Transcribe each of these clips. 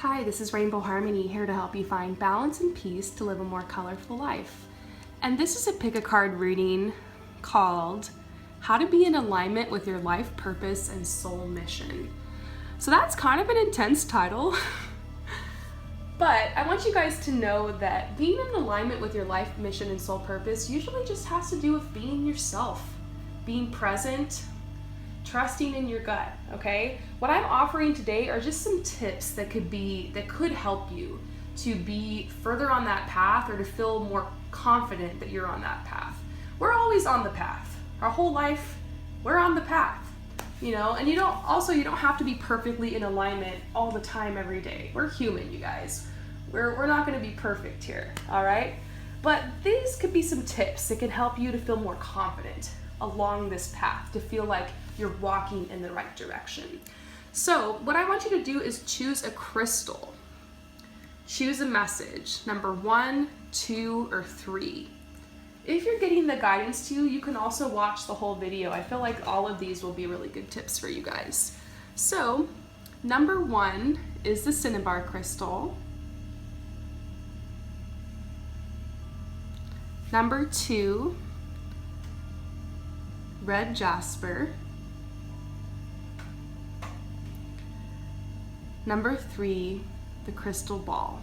Hi, this is Rainbow Harmony here to help you find balance and peace to live a more colorful life. And this is a pick a card reading called How to Be in Alignment with Your Life Purpose and Soul Mission. So that's kind of an intense title, but I want you guys to know that being in alignment with your life mission and soul purpose usually just has to do with being yourself, being present, trusting in your gut, okay? What I'm offering today are just some tips that could help you to be further on that path or to feel more confident that you're on that path. We're always on the path. Our whole life, we're on the path, you know? And you don't have to be perfectly in alignment all the time every day. We're human, you guys. We're not gonna be perfect here, all right? But these could be some tips that can help you to feel more confident along this path, to feel like you're walking in the right direction. So what I want you to do is choose a crystal. Choose a message, number 1, 2, or 3. If you're getting the guidance to, you can also watch the whole video. I feel like all of these will be really good tips for you guys. So number 1 is the cinnabar crystal. Number 2, red jasper. Number 3, the crystal ball.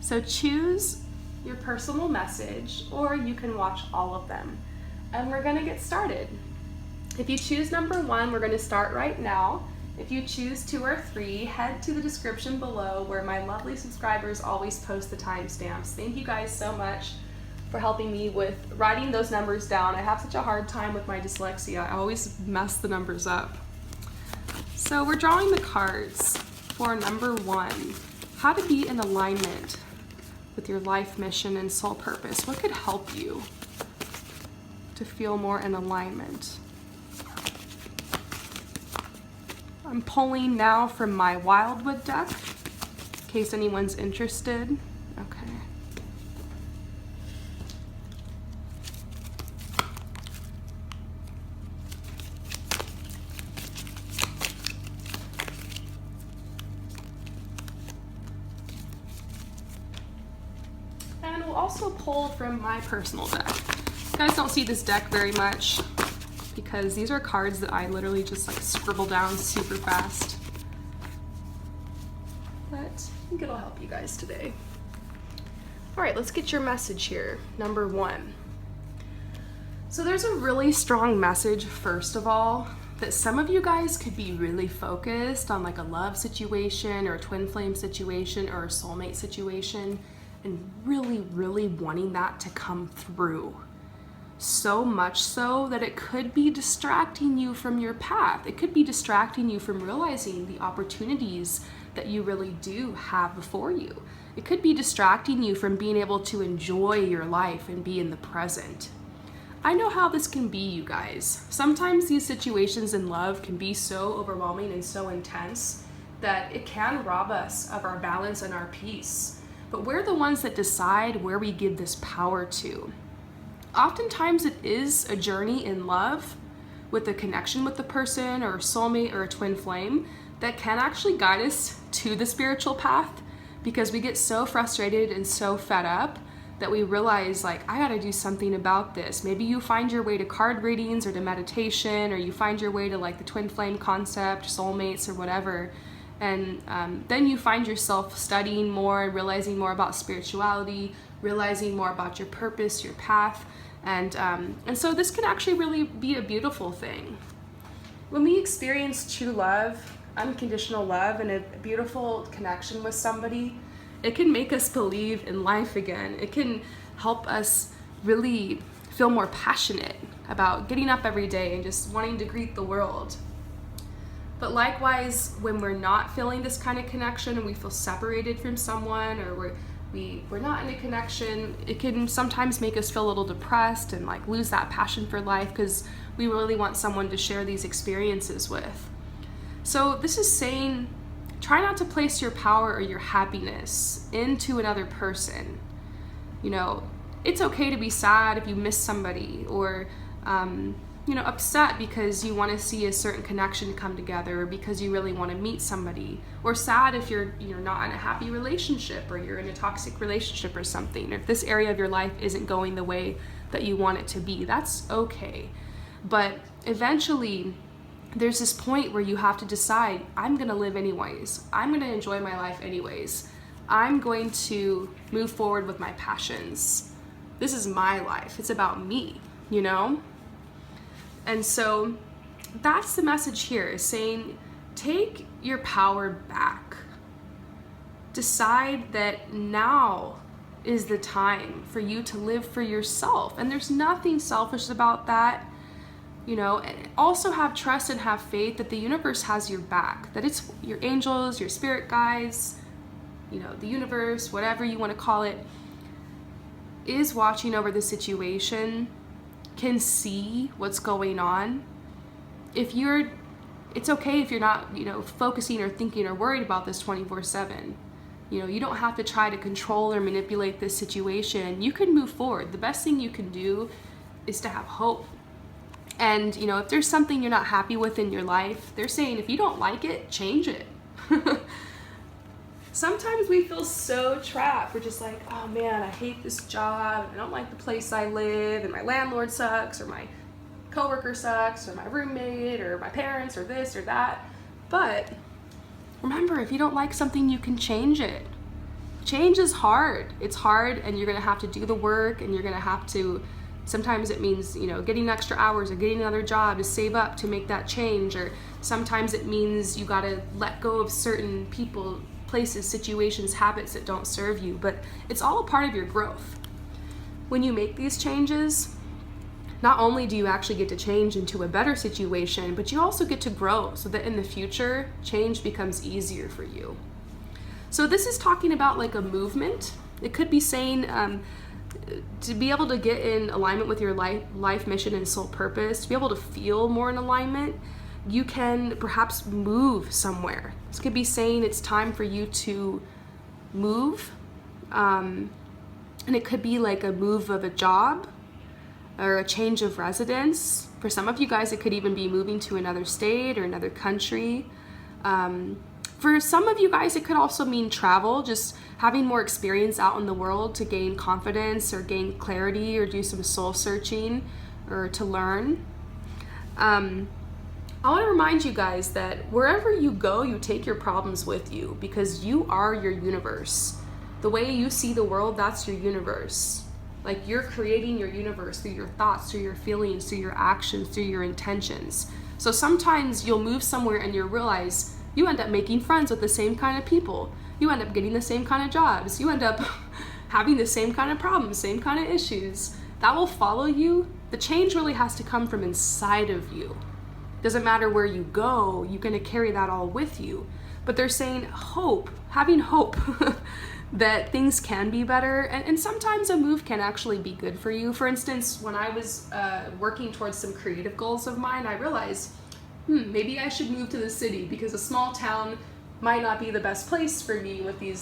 So choose your personal message, or you can watch all of them. And we're gonna get started. If you choose number 1, we're gonna start right now. If you choose 2 or 3, head to the description below where my lovely subscribers always post the timestamps. Thank you guys so much for helping me with writing those numbers down. I have such a hard time with my dyslexia. I always mess the numbers up. So we're drawing the cards for number 1, how to be in alignment with your life mission and soul purpose. What could help you to feel more in alignment? I'm pulling now from my Wildwood deck, in case anyone's interested. Okay. And we'll also pull from my personal deck. You guys don't see this deck very much because these are cards that I literally just like scribble down super fast. But I think it'll help you guys today. All right, let's get your message here. Number 1. So there's a really strong message, first of all, that some of you guys could be really focused on like a love situation or a twin flame situation or a soulmate situation, and really wanting that to come through. So much so that it could be distracting you from your path. It could be distracting you from realizing the opportunities that you really do have before you. It could be distracting you from being able to enjoy your life and be in the present. I know how this can be, you guys. Sometimes these situations in love can be so overwhelming and so intense that it can rob us of our balance and our peace. But we're the ones that decide where we give this power to. Oftentimes it is a journey in love with a connection with the person or a soulmate or a twin flame that can actually guide us to the spiritual path, because we get so frustrated and so fed up that we realize, like, I gotta do something about this. Maybe you find your way to card readings or to meditation, or you find your way to like the twin flame concept, soulmates or whatever. And then you find yourself studying more and realizing more about spirituality, realizing more about your purpose, your path. And so this can actually really be a beautiful thing. When we experience true love, unconditional love, and a beautiful connection with somebody, it can make us believe in life again. It can help us really feel more passionate about getting up every day and just wanting to greet the world. But likewise, when we're not feeling this kind of connection and we feel separated from someone, or we're not in a connection, it can sometimes make us feel a little depressed and like lose that passion for life because we really want someone to share these experiences with. So this is saying, try not to place your power or your happiness into another person. You know, it's okay to be sad if you miss somebody, or upset because you want to see a certain connection come together, or because you really want to meet somebody, or sad if you're not in a happy relationship, or you're in a toxic relationship or something, or if this area of your life isn't going the way that you want it to be. That's okay. But eventually there's this point where you have to decide, I'm going to live anyways. I'm going to enjoy my life anyways. I'm going to move forward with my passions. This is my life. It's about me, And so that's the message here, is saying, take your power back. Decide that now is the time for you to live for yourself. And there's nothing selfish about that. And also have trust and have faith that the universe has your back, that it's your angels, your spirit guides, the universe, whatever you want to call it, is watching over the situation, can see what's going on. It's okay if you're not, focusing or thinking or worried about this 24/7. You don't have to try to control or manipulate this situation. You can move forward. The best thing you can do is to have hope. And, if there's something you're not happy with in your life, they're saying, if you don't like it, change it. Sometimes we feel so trapped. We're just like, oh man, I hate this job. I don't like the place I live, and my landlord sucks, or my coworker sucks, or my roommate, or my parents, or this or that. But remember, if you don't like something, you can change it. Change is hard. It's hard, and you're going to have to do the work, and you're going to have to, sometimes it means, getting extra hours or getting another job to save up to make that change, or sometimes it means you got to let go of certain people, places, situations, habits that don't serve you. But it's all a part of your growth. When you make these changes, not only do you actually get to change into a better situation, but you also get to grow so that in the future, change becomes easier for you. So this is talking about like a movement. It could be saying to be able to get in alignment with your life mission and soul purpose, to be able to feel more in alignment, you can perhaps move somewhere. This could be saying it's time for you to move. And it could be like a move of a job or a change of residence. For some of you guys, it could even be moving to another state or another country. For some of you guys, it could also mean travel, just having more experience out in the world to gain confidence or gain clarity or do some soul searching or to learn. I want to remind you guys that wherever you go, you take your problems with you, because you are your universe. The way you see the world, that's your universe. Like, you're creating your universe through your thoughts, through your feelings, through your actions, through your intentions. So sometimes you'll move somewhere and you'll realize you end up making friends with the same kind of people. You end up getting the same kind of jobs. You end up having the same kind of problems, same kind of issues. That will follow you. The change really has to come from inside of you. Doesn't matter where you go, you're going to carry that all with you. But they're saying hope, having hope that things can be better. And sometimes a move can actually be good for you. For instance, when I was working towards some creative goals of mine, I realized, maybe I should move to the city, because a small town might not be the best place for me with these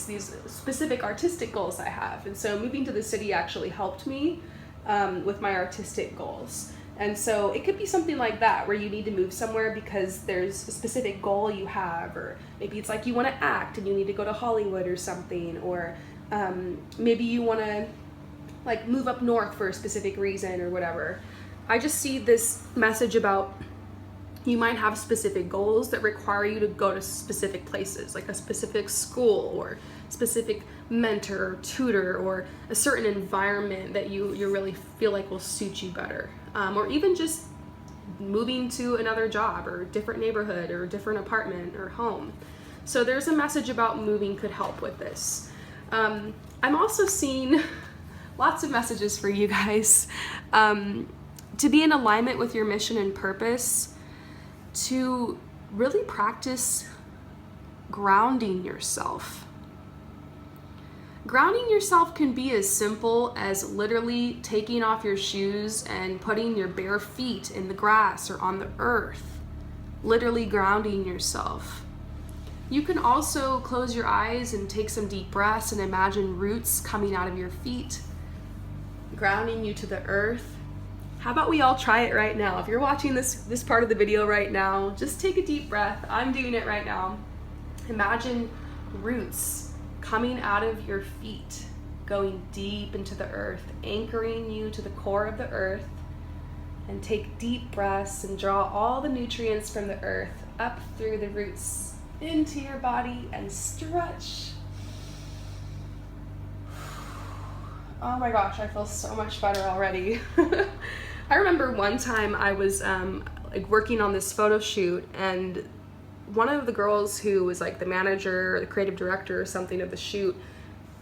specific artistic goals I have. And so moving to the city actually helped me with my artistic goals. And so it could be something like that, where you need to move somewhere because there's a specific goal you have, or maybe it's like you want to act and you need to go to Hollywood or something, or maybe you want to like move up north for a specific reason or whatever. I just see this message about you might have specific goals that require you to go to specific places, like a specific school or specific mentor or tutor, or a certain environment that you really feel like will suit you better. Or even just moving to another job or different neighborhood or different apartment or home. So there's a message about moving could help with this. I'm also seeing lots of messages for you guys to be in alignment with your mission and purpose, to really practice grounding yourself. Grounding yourself can be as simple as literally taking off your shoes and putting your bare feet in the grass or on the earth. Literally grounding yourself. You can also close your eyes and take some deep breaths and imagine roots coming out of your feet, grounding you to the earth. How about we all try it right now? If you're watching this part of the video right now, just take a deep breath. I'm doing it right now. Imagine roots coming out of your feet, going deep into the earth, anchoring you to the core of the earth. And take deep breaths and draw all the nutrients from the earth up through the roots into your body and stretch. Oh my gosh, I feel so much better already. I remember one time I was like working on this photo shoot, and one of the girls who was like the manager or the creative director or something of the shoot,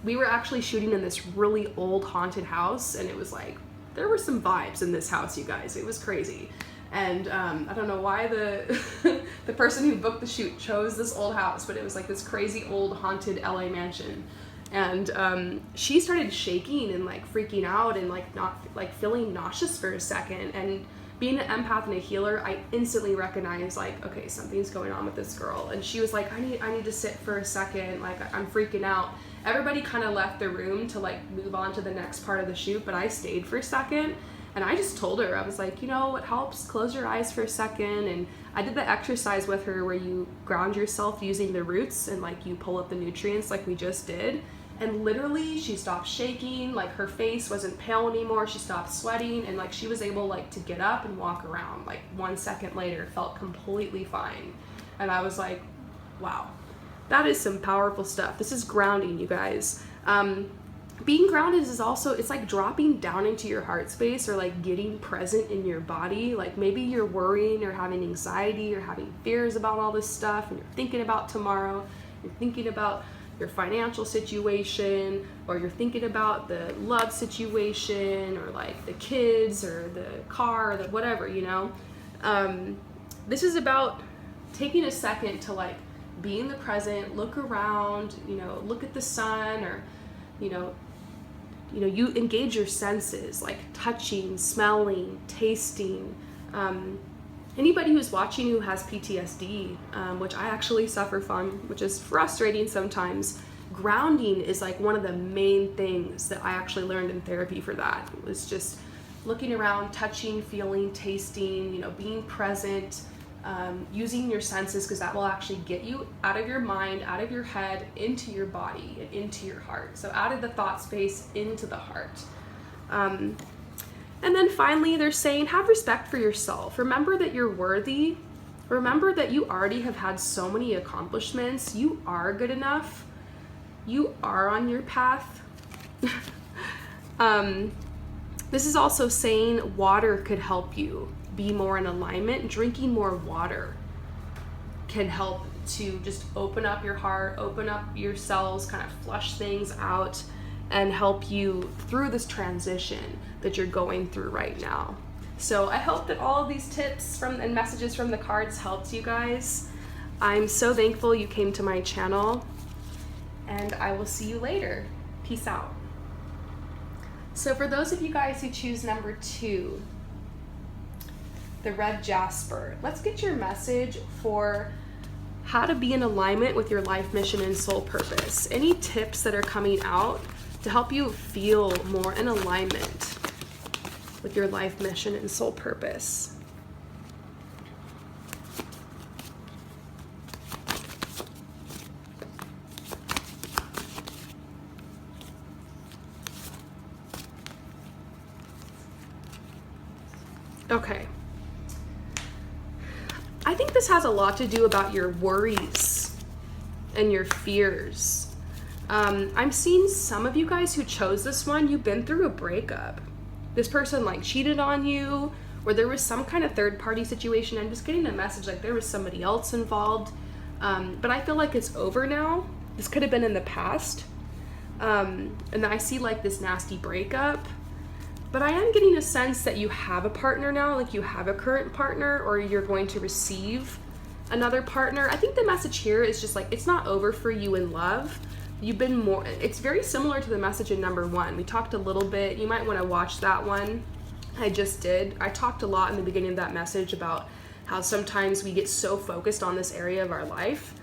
we were actually shooting in this really old haunted house, and it was like, there were some vibes in this house, you guys. It was crazy. And I don't know why the the person who booked the shoot chose this old house, but it was like this crazy old haunted LA mansion. And she started shaking and like freaking out and like not like feeling nauseous for a second. And being an empath and a healer, I instantly recognized like, okay, something's going on with this girl. And she was like, I need to sit for a second. Like, I'm freaking out. Everybody kind of left the room to like move on to the next part of the shoot, but I stayed for a second. And I just told her, I was like, you know, it helps, close your eyes for a second. And I did the exercise with her where you ground yourself using the roots and like you pull up the nutrients like we just did. And literally she stopped shaking, like her face wasn't pale anymore, she stopped sweating, and like she was able like to get up and walk around. Like 1 second later, felt completely fine. And I was like, wow, that is some powerful stuff. This is grounding, you guys. Being grounded is also, it's like dropping down into your heart space or like getting present in your body. Like maybe you're worrying or having anxiety or having fears about all this stuff, and you're thinking about tomorrow, you're thinking about your financial situation, or you're thinking about the love situation or like the kids or the car or the whatever, you know. This is about taking a second to like be in the present, look around, you know, look at the sun, or you engage your senses like touching, smelling, tasting. Anybody who's watching who has PTSD, which I actually suffer from, which is frustrating sometimes, grounding is like one of the main things that I actually learned in therapy for that. It was just looking around, touching, feeling, tasting, you know, being present, using your senses, because that will actually get you out of your mind, out of your head, into your body, and into your heart. So out of the thought space, into the heart. And then finally, they're saying, have respect for yourself. Remember that you're worthy. Remember that you already have had so many accomplishments. You are good enough. You are on your path. This is also saying water could help you be more in alignment. Drinking more water can help to just open up your heart, open up your cells, kind of flush things out, and help you through this transition that you're going through right now. So I hope that all of these tips and messages from the cards helped you guys. I'm so thankful you came to my channel, and I will see you later. Peace out. So for those of you guys who choose number 2, the red jasper, let's get your message for how to be in alignment with your life mission and soul purpose. Any tips that are coming out to help you feel more in alignment with your life mission and soul purpose. Okay. I think this has a lot to do about your worries and your fears. I'm seeing some of you guys who chose this one, you've been through a breakup. This person like cheated on you, or there was some kind of third party situation. I'm just getting a message like there was somebody else involved. But I feel like it's over now. This could have been in the past. And I see like this nasty breakup. But I am getting a sense that you have a partner now, like you have a current partner, or you're going to receive another partner. I think the message here is just like, it's not over for you in love. You've been more, it's very similar to the message in number 1. We talked a little bit, you might want to watch that one. I just did. I talked a lot in the beginning of that message about how sometimes we get so focused on this area of our life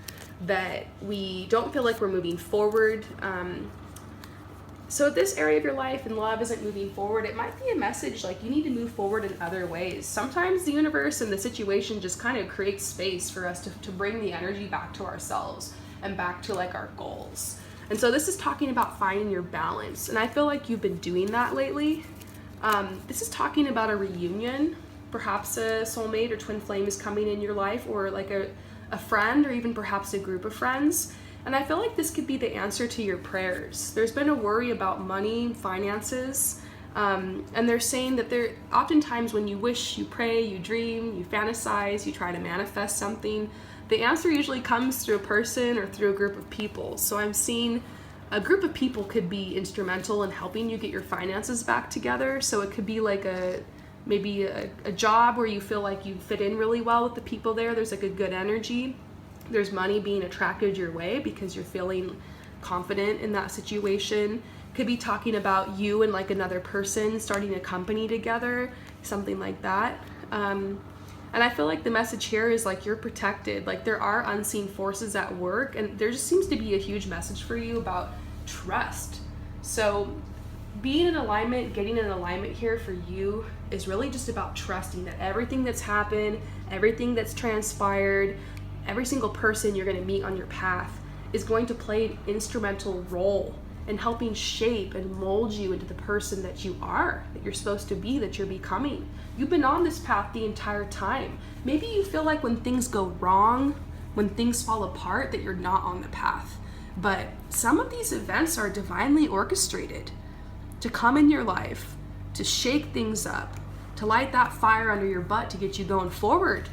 that we don't feel like we're moving forward. So if this area of your life and love isn't moving forward, it might be a message like you need to move forward in other ways. Sometimes the universe and the situation just kind of creates space for us to bring the energy back to ourselves and back to like our goals. And so this is talking about finding your balance. And I feel like you've been doing that lately. This is talking about a reunion. Perhaps a soulmate or twin flame is coming in your life, or like a friend, or even perhaps a group of friends. And I feel like this could be the answer to your prayers. There's been a worry about money, finances, and they're saying that there oftentimes when you wish, you pray, you dream, you fantasize, you try to manifest something, the answer usually comes through a person or through a group of people. So I'm seeing a group of people could be instrumental in helping you get your finances back together. So it could be like maybe a job where you feel like you fit in really well with the people there. There's like a good energy. There's money being attracted your way because you're feeling confident in that situation. Could be talking about you and like another person starting a company together, something like that. And I feel like the message here is like you're protected. Like there are unseen forces at work, and there just seems to be a huge message for you about trust. So being in alignment, getting in alignment here for you is really just about trusting that everything that's happened, everything that's transpired, every single person you're going to meet on your path is going to play an instrumental role in helping shape and mold you into the person that you are, that you're supposed to be, that you're becoming. You've been on this path the entire time. Maybe you feel like when things go wrong, when things fall apart, that you're not on the path. But some of these events are divinely orchestrated to come in your life, to shake things up, to light that fire under your butt to get you going forward.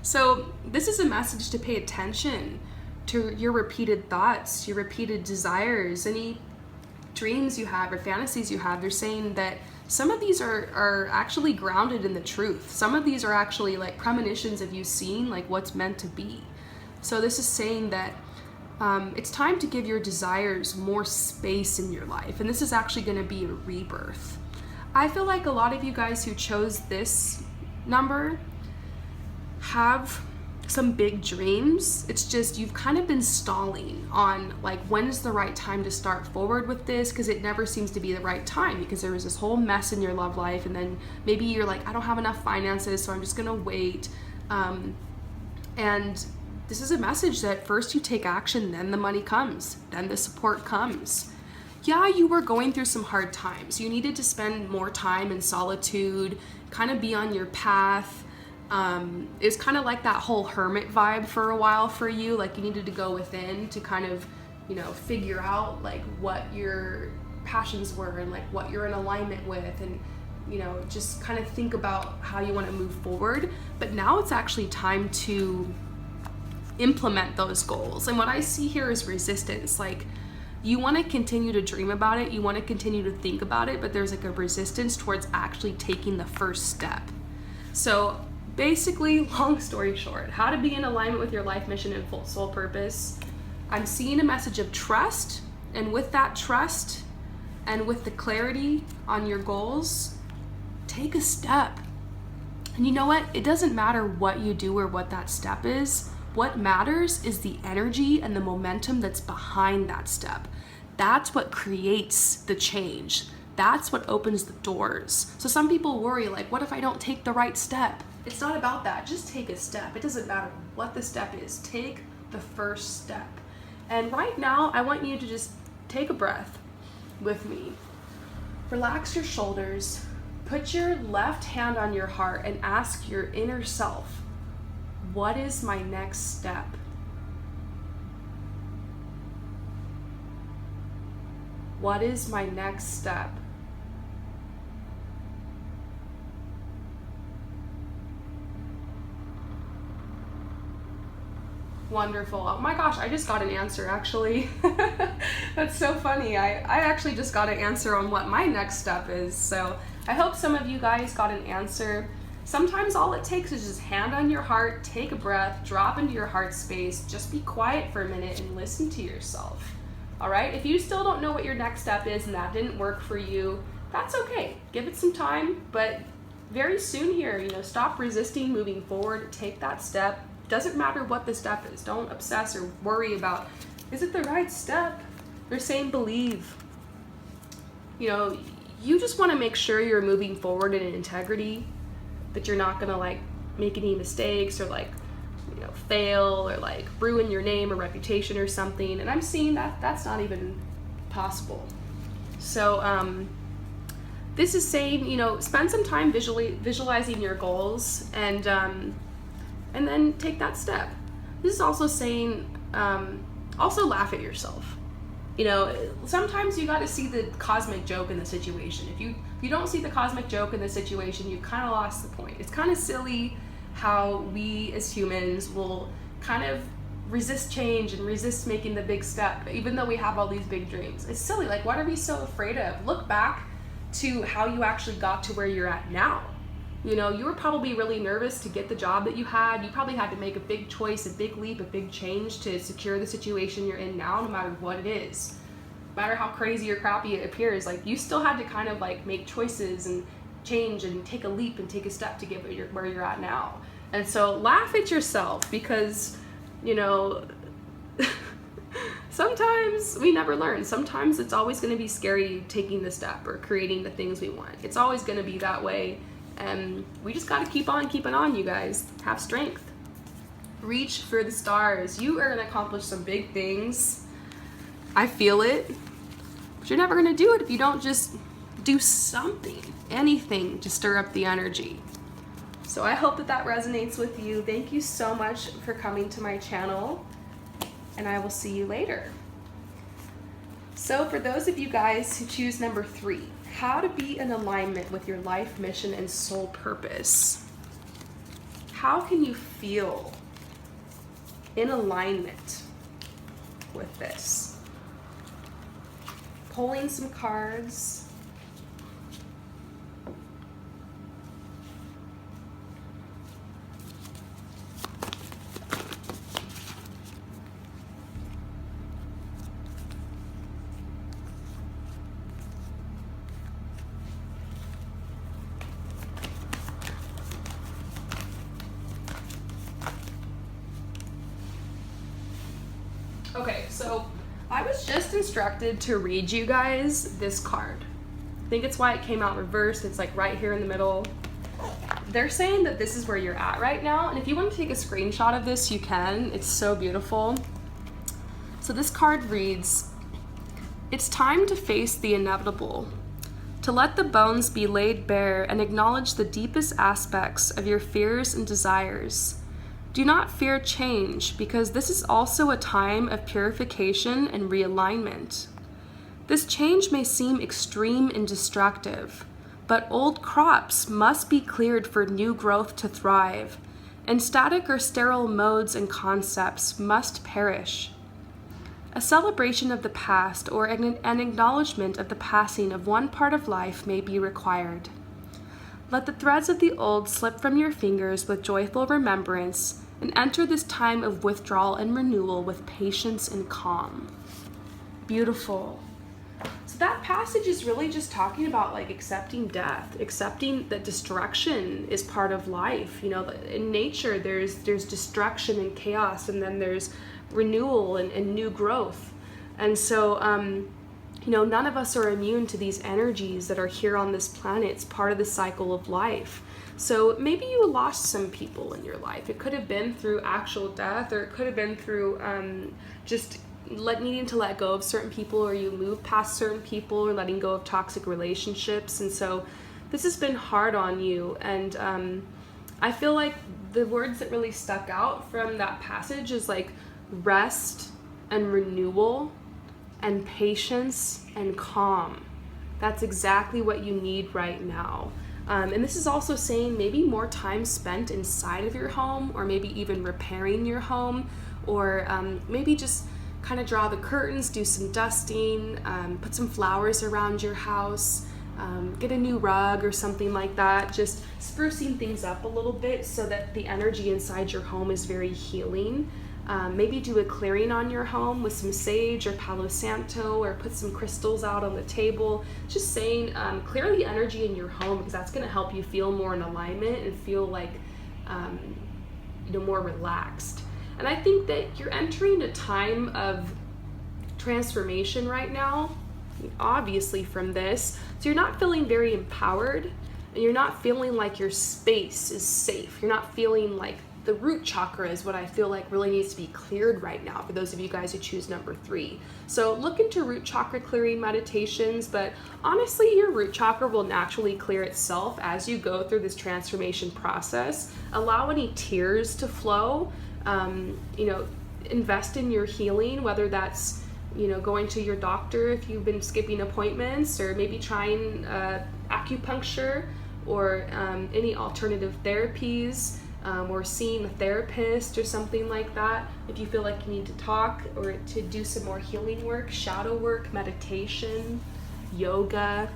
So this is a message to pay attention to your repeated thoughts, your repeated desires, any dreams you have or fantasies you have. They're saying that some of these are actually grounded in the truth. Some of these are actually like premonitions of you seeing like what's meant to be. So this is saying that it's time to give your desires more space in your life. And this is actually going to be a rebirth. I feel like a lot of you guys who chose this number have some big dreams. It's just you've kind of been stalling on like when is the right time to start forward with this, because it never seems to be the right time because there was this whole mess in your love life, and then maybe you're like, I don't have enough finances, so I'm just gonna wait. And this is a message that first you take action, then the money comes, then the support comes. Yeah, you were going through some hard times. You needed to spend more time in solitude, kind of be on your path. It's kind of like that whole hermit vibe for a while for you. Like you needed to go within to kind of, figure out like what your passions were and like what you're in alignment with, and, just kind of think about how you want to move forward. But now it's actually time to implement those goals. And what I see here is resistance. Like you want to continue to dream about it. You want to continue to think about it, but there's like a resistance towards actually taking the first step. So basically, long story short, how to be in alignment with your life mission and full soul purpose. I'm seeing a message of trust, and with that trust and with the clarity on your goals, take a step. And you know what? It doesn't matter what you do or what that step is. What matters is the energy and the momentum that's behind that step. That's what creates the change. That's what opens the doors. So some people worry, like, what if I don't take the right step? It's not about that. Just take a step. It doesn't matter what the step is. Take the first step. And right now, I want you to just take a breath with me. Relax your shoulders. Put your left hand on your heart and ask your inner self, what is my next step? What is my next step? Wonderful. Oh my gosh, I just got an answer actually. That's so funny. I actually just got an answer on what my next step is. So I hope some of you guys got an answer. Sometimes all it takes is just hand on your heart, take a breath, drop into your heart space, just be quiet for a minute and listen to yourself. All right? If you still don't know what your next step is and that didn't work for you, that's okay. Give it some time, but very soon here, stop resisting moving forward, take that step. Doesn't matter what the step is. Don't obsess or worry about, is it the right step? They're saying believe. You know, you just want to make sure you're moving forward in integrity, that you're not gonna like make any mistakes or like, you know, fail or like ruin your name or reputation or something. And I'm seeing that that's not even possible. So this is saying, you know, spend some time visualizing your goals and then take that step. This is also saying, also laugh at yourself. You know, sometimes you got to see the cosmic joke in the situation. If you don't see the cosmic joke in the situation, you kind of lost the point. It's kind of silly how we as humans will kind of resist change and resist making the big step, even though we have all these big dreams. It's silly. Like, what are we so afraid of? Look back to how you actually got to where you're at now. You know, you were probably really nervous to get the job that you had. You probably had to make a big choice, a big leap, a big change to secure the situation you're in now, no matter what it is. No matter how crazy or crappy it appears, like, you still had to kind of like make choices and change and take a leap and take a step to get where you're at now. And so laugh at yourself, because, you know, sometimes we never learn. Sometimes it's always going to be scary taking the step or creating the things we want. It's always going to be that way. And we just got to keep on keeping on, you guys. Have strength. Reach for the stars. You are going to accomplish some big things. I feel it. But you're never going to do it if you don't just do something, anything to stir up the energy. So I hope that that resonates with you. Thank you so much for coming to my channel, and I will see you later. So for those of you guys who choose number 3, how to be in alignment with your life mission and soul purpose. How can you feel in alignment with this? Pulling some cards. Okay, so I was just instructed to read you guys this card. I think it's why it came out reversed. It's like right here in the middle. They're saying that this is where you're at right now, and if you want to take a screenshot of this, you can. It's so beautiful. So this card reads, "It's time to face the inevitable, to let the bones be laid bare and acknowledge the deepest aspects of your fears and desires. Do not fear change, because this is also a time of purification and realignment. This change may seem extreme and destructive, but old crops must be cleared for new growth to thrive, and static or sterile modes and concepts must perish. A celebration of the past or an acknowledgement of the passing of one part of life may be required. Let the threads of the old slip from your fingers with joyful remembrance, and enter this time of withdrawal and renewal with patience and calm." Beautiful. So that passage is really just talking about like accepting death, accepting that destruction is part of life. You know, in nature there's destruction and chaos, and then there's renewal and new growth. And so you know, none of us are immune to these energies that are here on this planet. It's part of the cycle of life. So maybe you lost some people in your life. It could have been through actual death, or it could have been through just needing to let go of certain people, or you move past certain people, or letting go of toxic relationships. And so this has been hard on you. And I feel like the words that really stuck out from that passage is like rest and renewal and patience and calm. That's exactly what you need right now. And this is also saying maybe more time spent inside of your home, or maybe even repairing your home, or maybe just kind of draw the curtains, do some dusting, put some flowers around your house, get a new rug or something like that, just sprucing things up a little bit so that the energy inside your home is very healing. Maybe do a clearing on your home with some sage or Palo Santo, or put some crystals out on the table. Just saying, clear the energy in your home, because that's going to help you feel more in alignment and feel like, you know, more relaxed. And I think that you're entering a time of transformation right now, obviously from this. So you're not feeling very empowered, and you're not feeling like your space is safe. You're not feeling like the root chakra is what I feel like really needs to be cleared right now for those of you guys who choose number 3. So look into root chakra clearing meditations, but honestly, your root chakra will naturally clear itself as you go through this transformation process. Allow any tears to flow. Invest in your healing, whether that's going to your doctor if you've been skipping appointments, or maybe trying acupuncture or any alternative therapies, or seeing a therapist or something like that. If you feel like you need to talk or to do some more healing work, shadow work, meditation, yoga,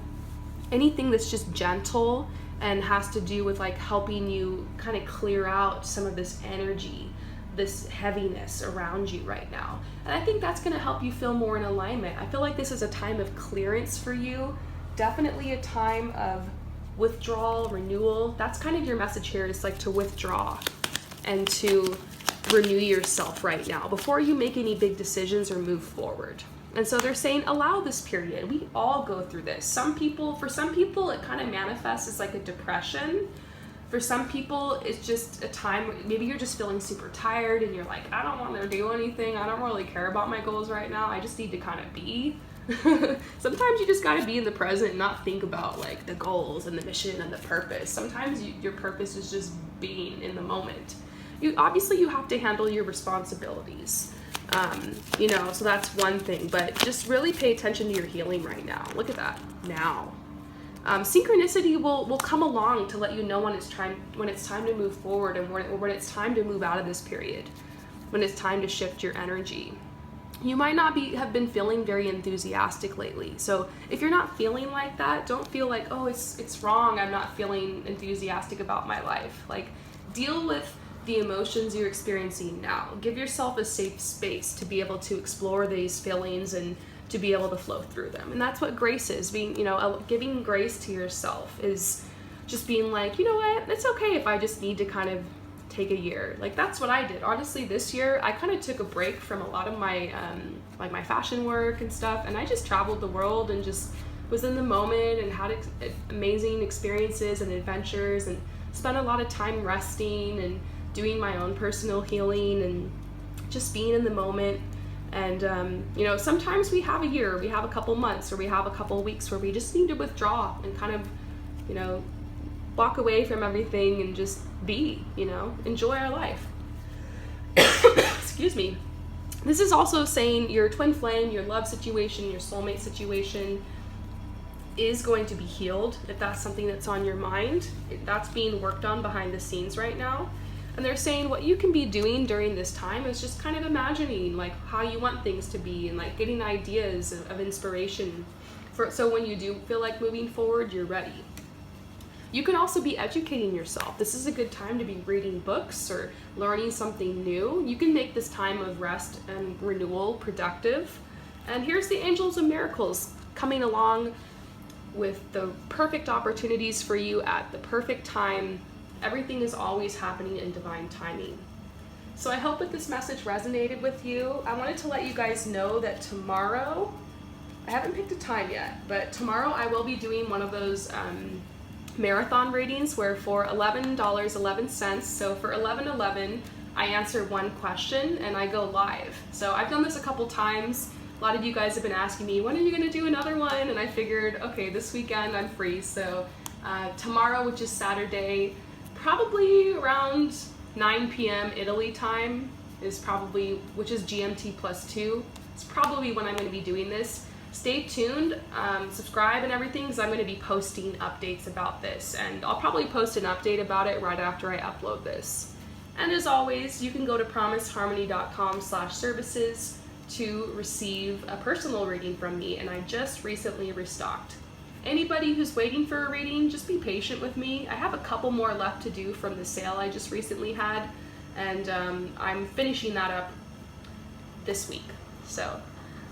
anything that's just gentle and has to do with like helping you kind of clear out some of this energy, this heaviness around you right now. And I think that's going to help you feel more in alignment. I feel like this is a time of clearance for you, definitely a time of withdrawal, renewal. That's kind of your message here, is like to withdraw and to renew yourself right now before you make any big decisions or move forward. And so they're saying allow this period. We all go through this. For some people it kind of manifests as like a depression. For some people it's just a time, maybe you're just feeling super tired and you're like, I don't want to do anything. I don't really care about my goals right now. I just need to kind of be. Sometimes you just got to be in the present and not think about like the goals and the mission and the purpose. Sometimes your purpose is just being in the moment. You have to handle your responsibilities, so that's one thing, but just really pay attention to your healing right now. Look at that now. Synchronicity will come along to let you know when it's time to move forward, and when it's time to move out of this period, when it's time to shift your energy. You might not have been feeling very enthusiastic lately. So if you're not feeling like that, don't feel like, oh, it's wrong, I'm not feeling enthusiastic about my life. Like, deal with the emotions you're experiencing now. Give yourself a safe space to be able to explore these feelings and to be able to flow through them. And that's what grace is. Giving grace to yourself is just being like, you know what, it's okay if I just need to kind of take a year. Like, that's what I did. Honestly, this year I kind of took a break from a lot of my my fashion work and stuff, and I just traveled the world and just was in the moment and had amazing experiences and adventures, and spent a lot of time resting and doing my own personal healing and just being in the moment. And sometimes we have a year, we have a couple months, or we have a couple weeks where we just need to withdraw and kind of walk away from everything and just be, enjoy our life. Excuse me. This is also saying your twin flame, your love situation, your soulmate situation is going to be healed. If that's something that's on your mind, that's being worked on behind the scenes right now. And they're saying what you can be doing during this time is just kind of imagining like how you want things to be, and like getting ideas of inspiration so when you do feel like moving forward, you're ready. You can also be educating yourself. This is a good time to be reading books or learning something new. You can make this time of rest and renewal productive. And here's the Angels of Miracles coming along with the perfect opportunities for you at the perfect time. Everything is always happening in divine timing. So I hope that this message resonated with you. I wanted to let you guys know that tomorrow, I haven't picked a time yet, but tomorrow I will be doing one of those marathon readings where for $11.11, so for $11.11, I answer one question and I go live. So I've done this a couple times. A lot of you guys have been asking me, when are you going to do another one? And I figured, okay, this weekend I'm free. So tomorrow, which is Saturday, probably around 9 p.m. Italy time which is GMT +2. It's probably when I'm going to be doing this. Stay tuned, subscribe and everything, because I'm going to be posting updates about this, and I'll probably post an update about it right after I upload this. And as always, you can go to promiseharmony.com/services to receive a personal reading from me, and I just recently restocked. Anybody who's waiting for a reading, just be patient with me. I have a couple more left to do from the sale I just recently had, and I'm finishing that up this week. So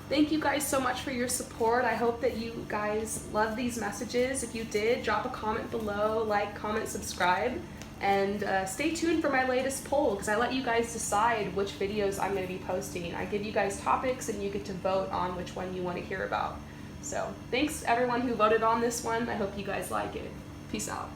thank you guys so much for your support. I hope that you guys love these messages. If you did, drop a comment below, like, comment, subscribe, And stay tuned for my latest poll, because I let you guys decide which videos I'm going to be posting. I give you guys topics and you get to vote on which one you want to hear about. So thanks everyone who voted on this one. I hope you guys like it. Peace out.